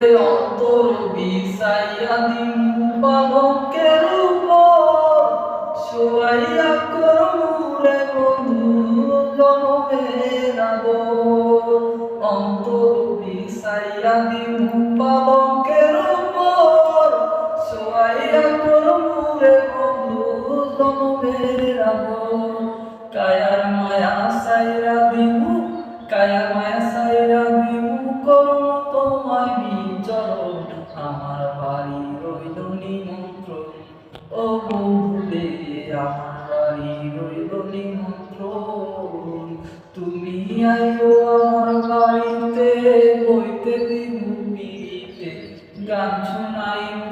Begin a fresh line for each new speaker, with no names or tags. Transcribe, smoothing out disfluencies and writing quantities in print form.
অন্তর বিছাইয়া দিমু পালকের উপর, শোয়াইয়া করমু রে বন্ধু জনমের আদর। অন্তর বিছাইয়া দিমু পালকের উপর, শোয়াইয়া করমু রে বন্ধু জনমের আদর। কায়ার মায়া সাইরা দিমু, কায়ার মায়া সাইরা দিমু করমু তোমায় বিচরণ। আমার বাড়ি রইল নিমন্ত্রণ, ও বন্ধুরে আমার বাড়ি রইল নিমন্ত্রণ। তুমি আইও আমার বাড়িতে, বইতে দিমু পিড়িতে, গান শোনাইমু